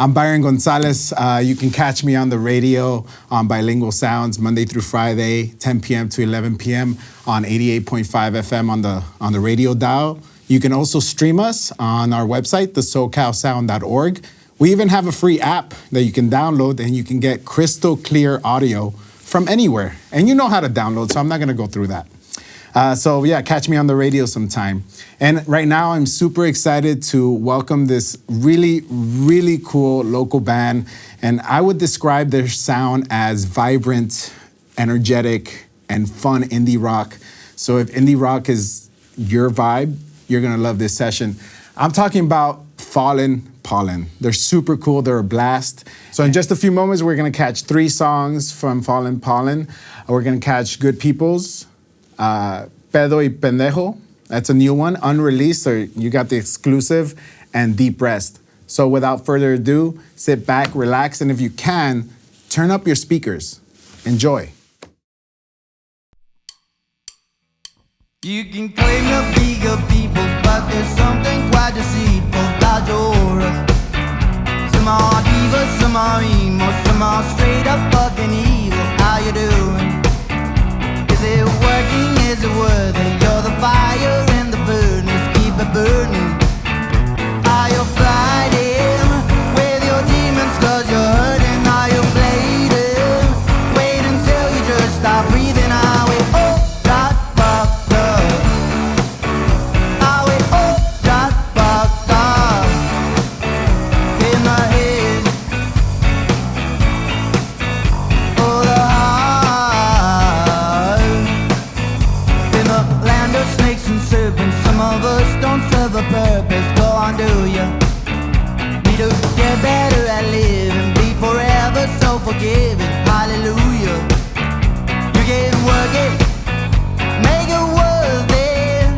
I'm Byron Gonzalez. You can catch me on the radio on Bilingual Sounds Monday through Friday, 10 p.m. to 11 p.m. on 88.5 FM on the radio dial. You can also stream us on our website, thesocalsound.org. We even have a free app that you can download and you can get crystal clear audio from anywhere. And you know how to download, so I'm not gonna go through that. So yeah, catch me on the radio sometime. And right now I'm super excited to welcome this really, really cool local band. And I would describe their sound as vibrant, energetic, and fun indie rock. So if indie rock is your vibe, you're gonna love this session. I'm talking about Phallen Pollen. They're super cool, they're a blast. So in just a few moments, we're gonna catch 3 songs from Phallen Pollen. We're gonna catch Good People's, Pedo Y Pendejo, that's a new one, unreleased, so you got the exclusive, and Deap Rest. So without further ado, sit back, relax, and if you can, turn up your speakers. Enjoy. You can claim to be good people, but there's something quite deceitful about your aura. Some are divas, some are emo, some are straight up fucking evil. How you doing? Is it working? Is it worthy? You're the fire in the furnace, keep it burning. Are you fighting with your demons cause you're hurting? Are you bleeding? Wait until you just stop breathing. Are we all got fucked up? Are we all got fucked up in the head? Oh, the heart. In the land of snakes and serpents, some of us don't serve a purpose. Go on, do ya? Need to get better at living, be forever so forgiving. Hallelujah. You can work it, make it worth it.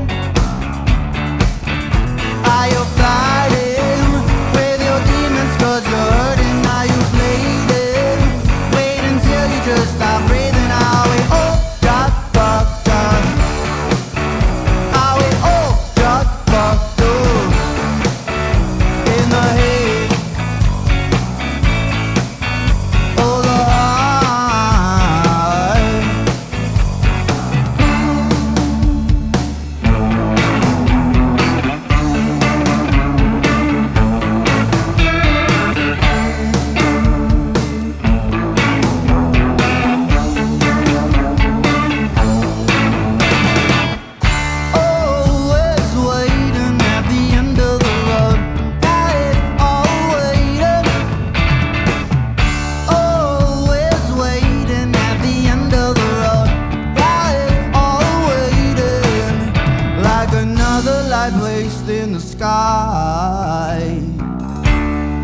Are you fighting with your demons cause you're hurting? Are you bleeding? Wait until you just stop breathing. Are we all got fucked up? Are we all got fucked up in the head? Oh, the heart. Always waiting at the end of the road. Got it all waiting. Always waiting at the end of the road. Got it all waiting. Like another light placed in the sky.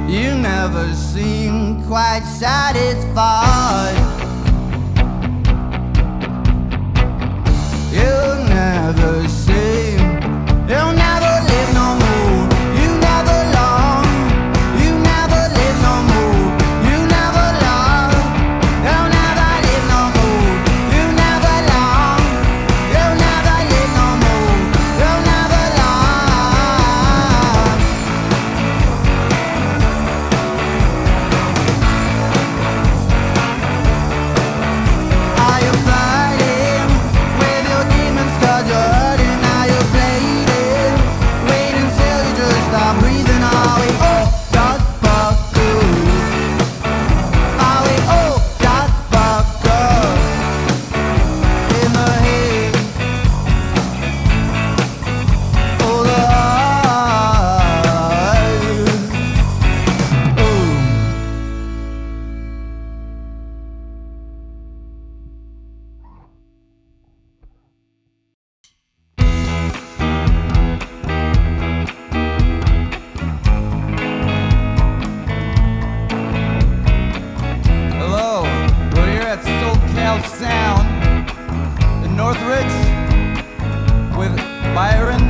You never seem quite satisfied. You never seem, you'll never live no more. You never long, you never live no more. You never long, you'll never live no more. You never long, you'll never live no more. You'll never long. Are you fighting with your demons cause you're hurting? Are you bleeding? Wait until you just stop breathing. Are we all got fucked up? Are we all got fucked up in the head? Oh, the heart. Ooh. Hello, we're here at SoCal Sound in Northridge with Byron,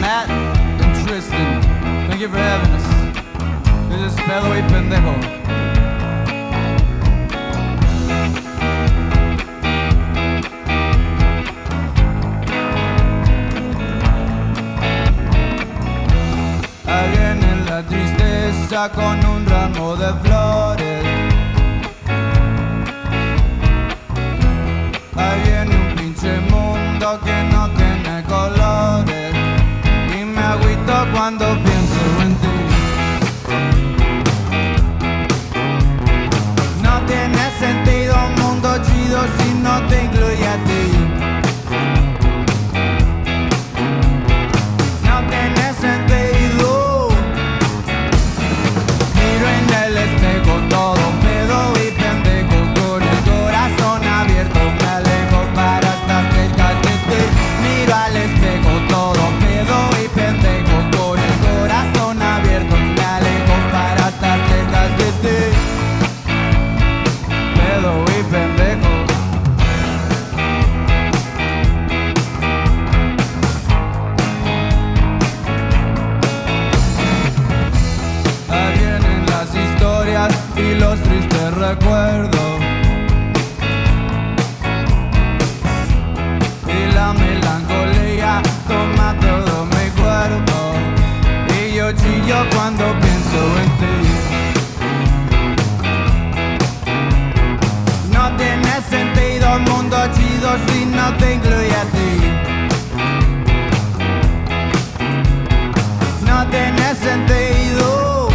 Matt, and Tristan. Thank you for having us. This is Pedo Y Pendejo. Again en la tristeza rosa con un ramo de flores. Ahí viene un pinche mundo que no tiene colores y me agüito cuando pienso en ti. No tiene sentido un mundo chido si no te incluye a ti. No tiene sentido. Miro en el espejo todo pedo y pendejo, con el corazón abierto me alejo para estar cerca de ti. Miro al espejo todo pedo y pendejo, con el corazón abierto me alejo para estar cerca de ti. Pedo y pendejo. Ahí vienen las historias y los tristes recuerdos y la melancolía toma todo mi cuerpo y yo chillo cuando pienso en ti. No tiene sentido un mundo chido si no te incluye a ti. No tiene sentido.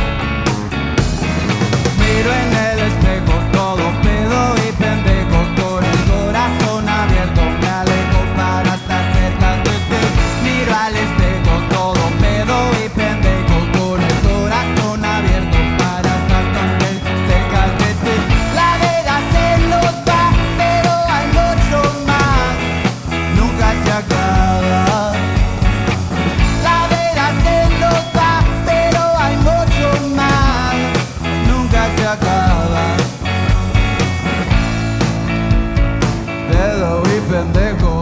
Miro en el espejo todo pedo y pendejo, con el corazón abierto me alejo para estar cerca de ti. Miro al espejo todo pedo y pendejo, con el corazón abierto para estar tan cerca de ti. La vida se nos va, pero hay mucho más, nunca se acaba. La vida se nos va, pero hay mucho más, nunca se acaba. Pedo y pendejo.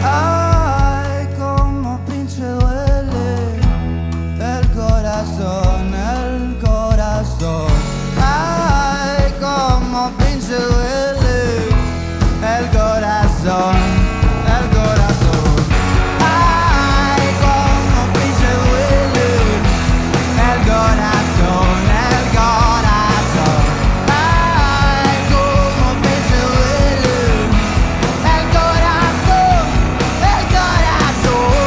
Ay, como pinche duele el corazón, el corazón. Ay, como pinche duele el corazón, el corazón. Ay, como pinche duele el corazón, el corazón. Ay, como pinche duele el corazón, el corazón.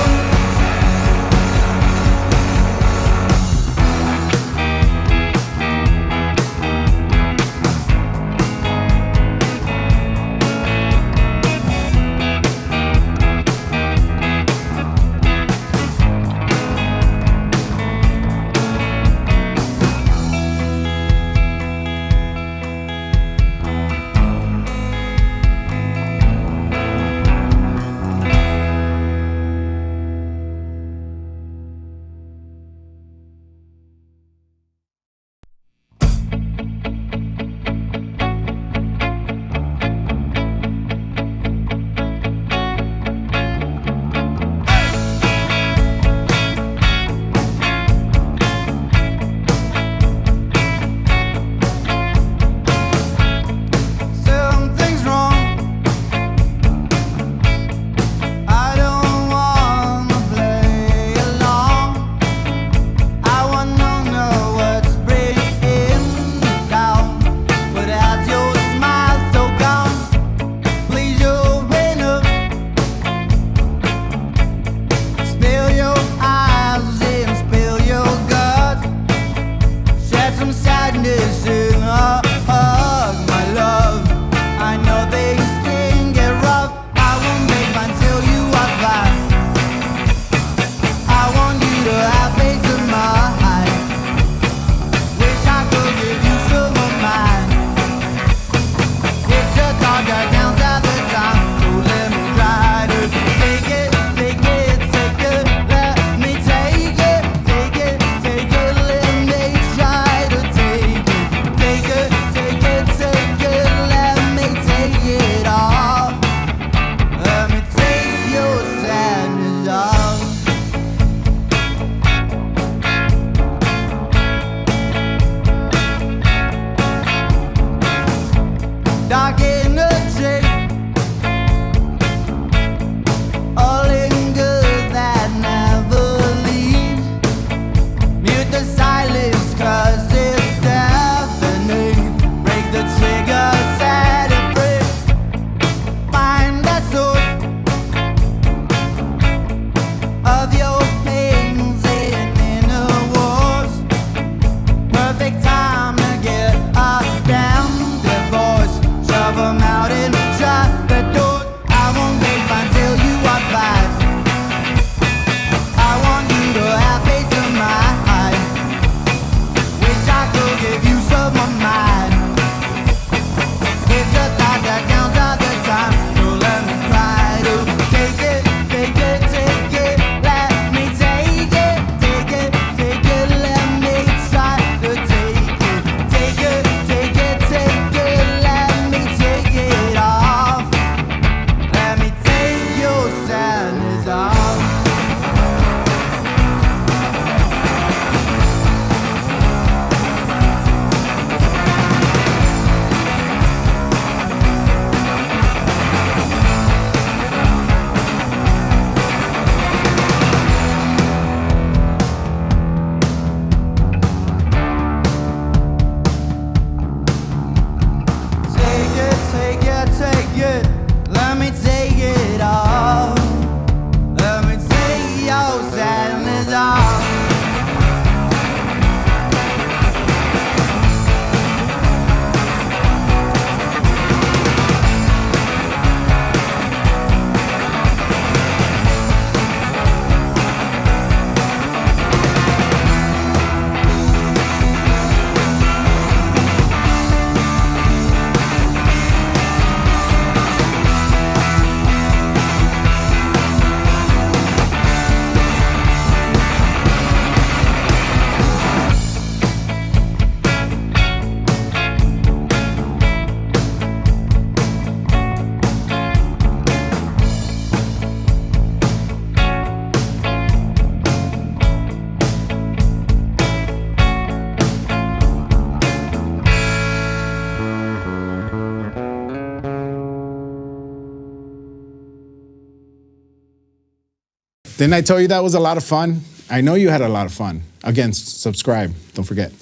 Didn't I tell you that was a lot of fun? I know you had a lot of fun. Again, subscribe. Don't forget.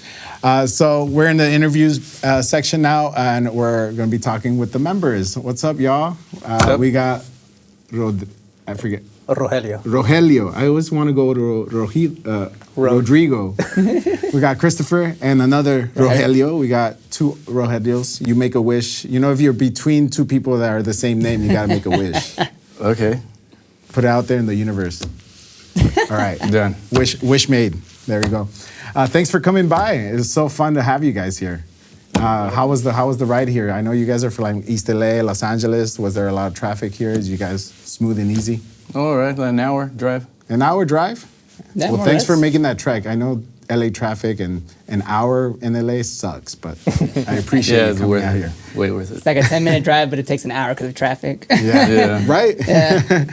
So we're in the interviews section now, and we're going to be talking with the members. What's up, y'all? We got I forget. Rogelio. I always want to go to Rodrigo. We got Christopher and another Rogelio. We got two Rogelios. You make a wish. You know, if you're between two people that are the same name, you got to make a wish. Okay. Put it out there in the universe. All right. Done. Wish made. There we go. Thanks for coming by. It's so fun to have you guys here. How was the ride here? I know you guys are from East LA, Los Angeles. Was there a lot of traffic here? Is you guys smooth and easy? All right, an hour drive. An hour drive? Yeah, well, thanks for making that trek. I know LA traffic and an hour in LA sucks, but I appreciate you coming out here. Way worth it. It's like a 10-minute drive, but it takes an hour because of traffic. Yeah. Right? Yeah.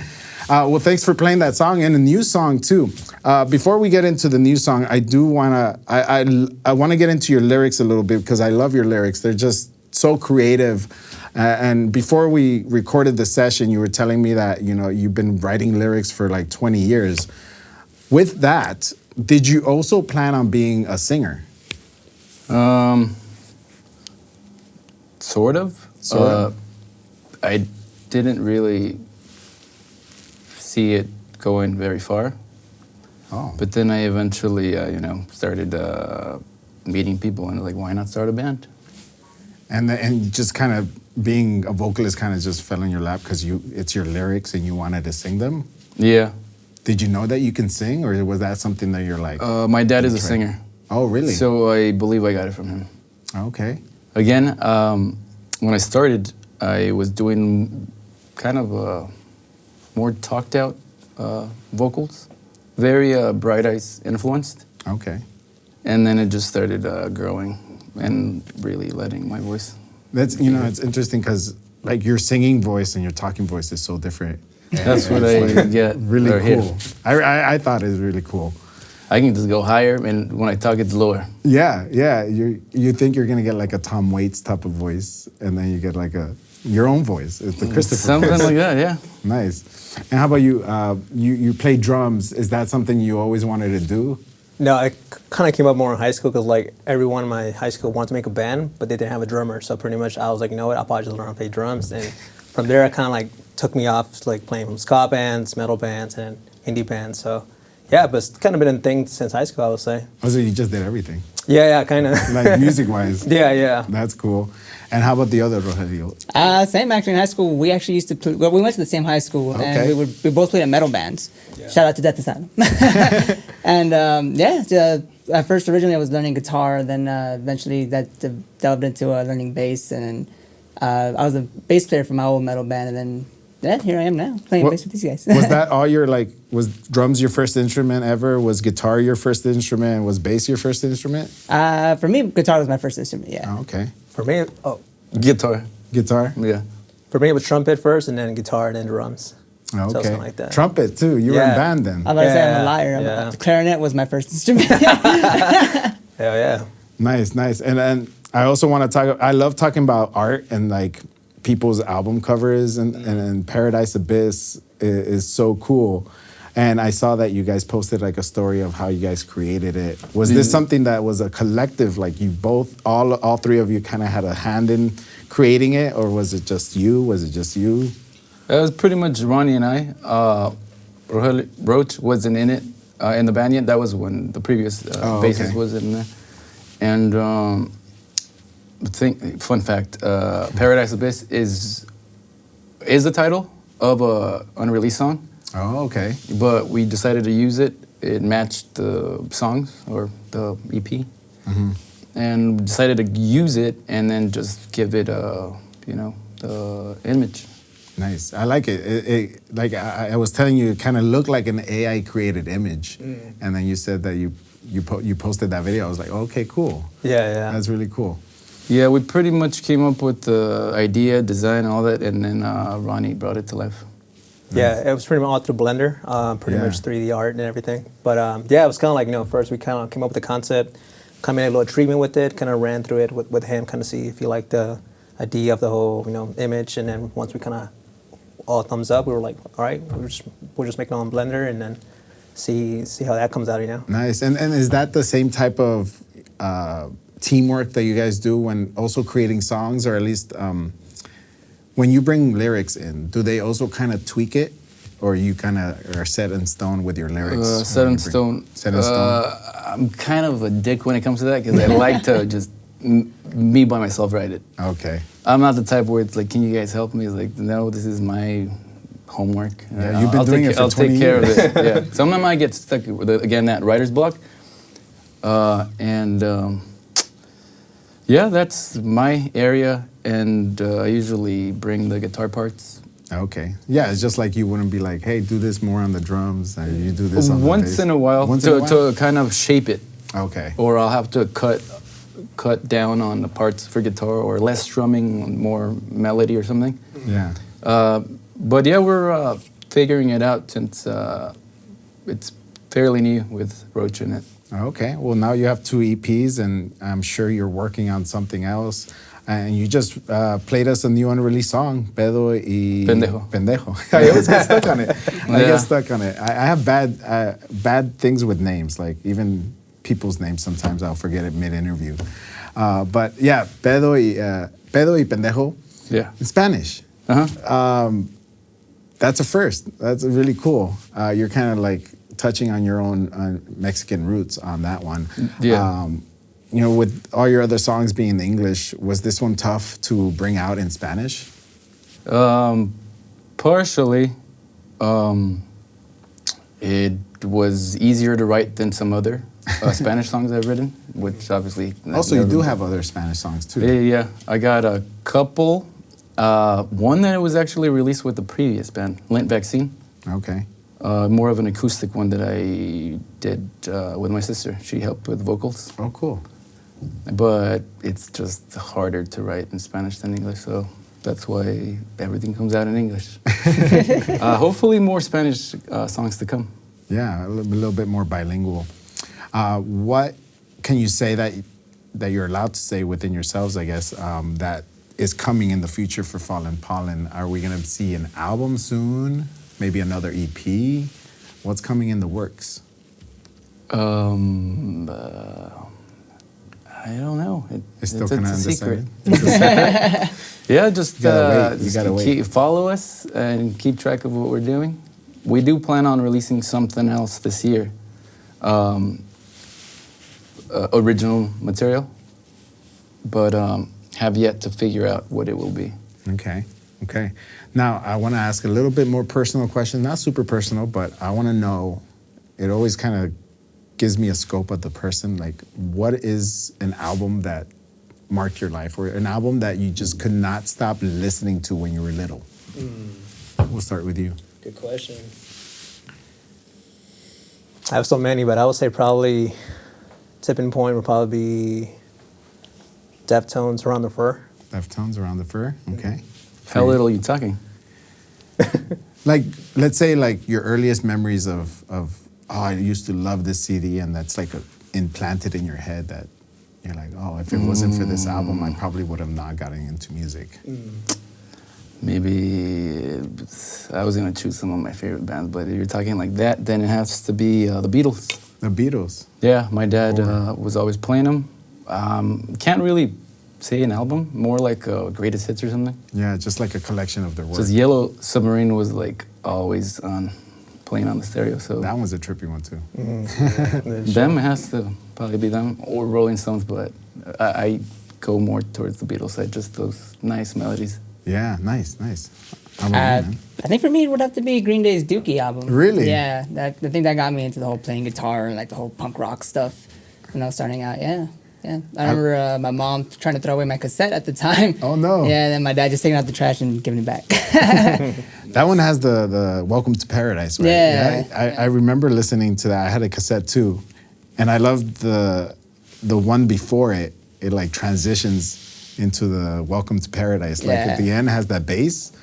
Well, thanks for playing that song and a new song too. Before we get into the new song, I do wanna I wanna get into your lyrics a little bit because I love your lyrics. They're just so creative. And before we recorded the session, you were telling me that you've been writing lyrics for like 20 years. With that, did you also plan on being a singer? Sort of. I didn't really see it going very far. Oh. But then I eventually, started meeting people and like, why not start a band? And just kind of being a vocalist kind of just fell in your lap because it's your lyrics and you wanted to sing them? Yeah. Did you know that you can sing, or was that something that you're like? My dad is a singer. Oh, really? So I believe I got it from him. Okay. Again, when I started, I was doing kind of more talked out vocals, very Bright Eyes influenced. Okay. And then it just started growing and really letting my voice. That's it's interesting because like your singing voice and your talking voice is so different. That's what I get. Really cool. I thought it was really cool. I can just go higher, and when I talk, it's lower. Yeah. You think you're gonna get like a Tom Waits type of voice, and then you get like your own voice. It's the Christopher. Something voice. like that, yeah. Nice. And how about you? You play drums. Is that something you always wanted to do? No, I kind of came up more in high school because like everyone in my high school wanted to make a band, but they didn't have a drummer. So pretty much I was like, you know what, I'll probably just learn how to play drums. And from there, it kind of like took me off like playing from ska bands, metal bands, and indie bands. So yeah, but it's kind of been a thing since high school, I would say. Oh, so you just did everything? Yeah, kind of. Like music-wise? Yeah. That's cool. And how about the other Rogelio? Same, actually. In high school, we actually used to play. Well, we went to the same high school, Okay. and we both played in metal bands. Yeah. Shout out to Death Asylum. And at first, originally, I was learning guitar. Then eventually, that delved into learning bass. And I was a bass player for my old metal band. And then, here I am now, playing bass with these guys. Was that all was drums your first instrument ever? Was guitar your first instrument? Was bass your first instrument? For me, guitar was my first instrument, yeah. Oh, okay. For me, Guitar. Guitar? Yeah. For me, it was trumpet first, and then guitar, and then drums. Okay. So something like that. Trumpet too. You were in band then. I'm about to say I'm a liar. Yeah. The clarinet was my first instrument. Yeah. Nice. And I also want to talk. I love talking about art and like people's album covers and Paradise Abyss is so cool. And I saw that you guys posted like a story of how you guys created it. Was this something that was a collective, like you both, all three of you kind of had a hand in creating it, or was it just you? It was pretty much Ronnie and I. Roach wasn't in it, in the band yet. That was when the previous bassist was in there. And fun fact, Paradise Abyss is the title of an unreleased song. Oh, okay. But we decided to use it. It matched the songs or the EP. Mm-hmm. And decided to use it and then just give it the image. Nice. I like it. Like I was telling you, it kind of looked like an AI created image. And then you said that you posted that video. I was like, okay, cool. Yeah. That's really cool. Yeah, we pretty much came up with the idea, design, all that, and then Ronnie brought it to life. Yeah, it was pretty much all through Blender, pretty much 3D art and everything. But it was kind of like, first we kind of came up with the concept, kind of made a little treatment with it, kind of ran through it with him, kind of see if he liked the idea of the whole, image. And then once we kind of all thumbs up. We were like, all right, we'll just make it on Blender and then see how that comes out, you know. Nice. And is that the same type of teamwork that you guys do when also creating songs, or at least when you bring lyrics in, do they also kind of tweak it, or you kind of are set in stone with your lyrics? Set in stone. Set in stone. I'm kind of a dick when it comes to that because I like to just me by myself write it. Okay. I'm not the type where it's like, can you guys help me? It's like, no, this is my homework. Yeah, you've been doing it for 20 I'll take care years. of it. Yeah. Sometimes I get stuck with, again, that writer's block. Yeah, that's my area, and I usually bring the guitar parts. Okay. Yeah, it's just like you wouldn't be like, hey, do this more on the drums, or you do this on the Once bass. in a while, Once in a while? to kind of shape it. Okay. Or I'll have to cut down on the parts for guitar, or less strumming, more melody or something. Yeah. But yeah, we're figuring it out since it's fairly new with Roach in it. Okay. Well, now you have 2 EPs, and I'm sure you're working on something else. And you just played us a new unreleased song, Pedo Y Pendejo. I always get stuck on it. I Yeah. get stuck on it. I have bad things with names, like even people's names. Sometimes I'll forget it mid-interview. But yeah, Pedo Y Pendejo. Yeah. In Spanish. Uh-huh. That's a first. That's really cool. You're kind of like touching on your own Mexican roots on that one. Yeah. You know, with all your other songs being in English, was this one tough to bring out in Spanish? Partially. It was easier to write than some other Spanish songs I've written, which obviously... Also, you do have other Spanish songs too. Yeah, I got a couple. One that was actually released with the previous band, Lint Vaccine. Okay. More of an acoustic one that I did with my sister. She helped with vocals. Oh, cool. But it's just harder to write in Spanish than English, so that's why everything comes out in English. Hopefully more Spanish songs to come. Yeah, a little bit more bilingual. What can you say that you're allowed to say within yourselves, I guess, that is coming in the future for Phallen Pollen? Are we going to see an album soon? Maybe another EP? What's coming in the works? I don't know. It's still kind of a secret. undecided. Yeah, just, You gotta wait. follow us and keep track of what we're doing. We do plan on releasing something else this year. Original material, but have yet to figure out what it will be. Okay. Now, I want to ask a little bit more personal question, not super personal, but I want to know, it always kind of gives me a scope of the person, like what is an album that marked your life, or an album that you just could not stop listening to when you were little? We'll start with you. Good question. I have so many, but I would say probably tipping point would probably be Deftones, Around the Fur. Deftones, Around the Fur. Okay. How little are you talking? Like, let's say like your earliest memories of oh, I used to love this CD, and that's like implanted in your head that you're like, oh, if it wasn't for this album, I probably would have not gotten into music. Maybe I was gonna choose some of my favorite bands, but if you're talking like that, then it has to be the Beatles. The Beatles. Yeah, my dad was always playing them. Can't really say an album, more like greatest hits or something. Yeah, just like a collection of their work. Because Yellow Submarine was like always on, playing on the stereo. So That one's a trippy one too. them has to probably be them, or Rolling Stones, but I go more towards the Beatles side, just those nice melodies. Yeah, nice. How about you, man? I think for me it would have to be Green Day's Dookie album. Really? Yeah, I think that got me into the whole playing guitar and like the whole punk rock stuff when I was starting out. Yeah. I remember my mom trying to throw away my cassette at the time. Oh, no. Yeah, and then my dad just taking it out the trash and giving it back. That one has the Welcome to Paradise, right? Yeah. I remember listening to that. I had a cassette too, and I loved the one before it. It like transitions into the Welcome to Paradise. Like at the end has that bass,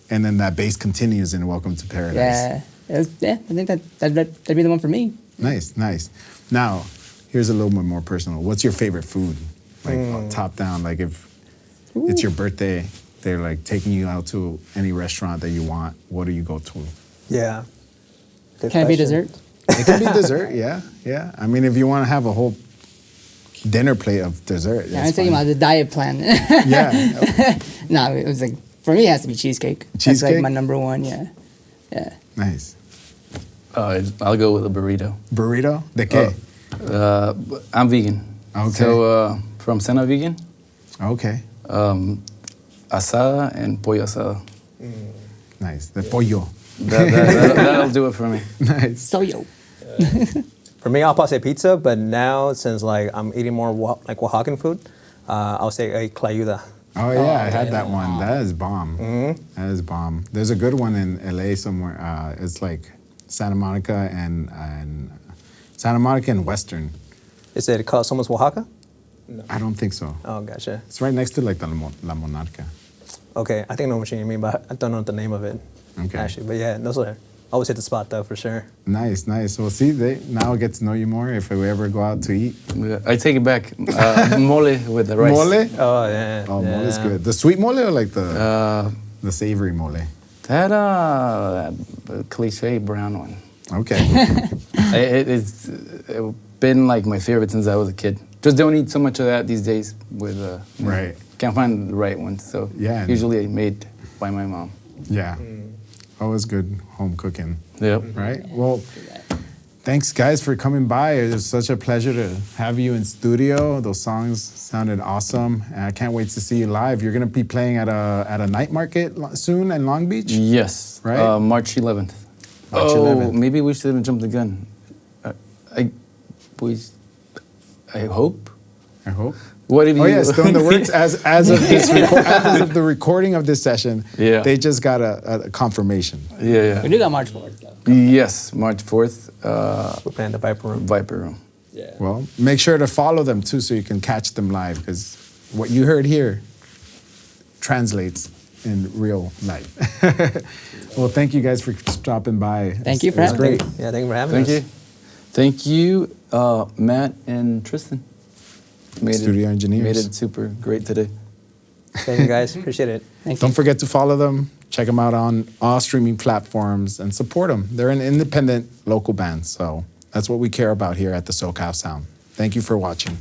and then that bass continues in Welcome to Paradise. I think that'd be the one for me. Nice. Now, here's a little bit more personal. What's your favorite food? Like top down, like if it's your birthday, they're like taking you out to any restaurant that you want, what do you go to? Yeah. Good Can it be question. dessert? It can be dessert, yeah. I mean, if you want to have a whole dinner plate of dessert, Yeah, I'm that's thinking fine. about the diet plan. Yeah, No, it was like, for me, it has to be cheesecake. That's Cheesecake? like my number one, yeah. Yeah. nice. I'll go with a burrito. Burrito? ¿De qué? I'm vegan. Okay. So from Sena Vegan, Okay, asada and pollo asada. nice. The pollo. That'll do it for me. Nice. So yo. For me, I'll probably say pizza, but now since like I'm eating more like Oaxacan food, I'll say a clayuda. Oh yeah, I had that one. That is bomb. That is bomb. There's a good one in LA somewhere. It's like Santa Monica and Santa Monica and Western. Is it called Somos Oaxaca? I don't think so. Oh, gotcha. It's right next to like the La Monarca. Okay, I think I know what you mean, but I don't know the name of it. Okay. Actually, but yeah, those are always hit the spot though for sure. Nice, nice. Well, see, they now get to know you more if we ever go out to eat. I take it back. Mole with the rice. Mole? Oh yeah. Oh, yeah. mole is good. The sweet mole or like the savory mole? That cliche brown one. Okay. It's been like my favorite since I was a kid. Just don't eat so much of that these days. With Right. Can't find the right one. So Yeah. usually made by my mom. Yeah. Always good home cooking. Yep. Right? Well, thanks guys for coming by. It was such a pleasure to have you in studio. Those songs sounded awesome. And I can't wait to see you live. You're going to be playing at a night market soon in Long Beach? Yes. Right? March 11th. March oh, 11th. maybe we shouldn't jump the gun. I hope. I hope. What have you? Oh yeah, still in the works as of this as of the recording of this session. Yeah. They just got a confirmation. Yeah. We do got March 4th, though. Yes, March 4th. We're playing the Viper Room. Viper Room. Yeah. Well, make sure to follow them too so you can catch them live because what you heard here translates in real life. Well, thank you guys for stopping by. Thank you for It was having me. great. Yeah, thank you for having Thank us. you. Thank you, Matt and Tristan. Studio engineers. Made it super great today. Thank you guys. Appreciate it. Thank you. Don't forget to follow them. Check them out on all streaming platforms and support them. They're an independent local band, so that's what we care about here at the SoCal Sound. Thank you for watching.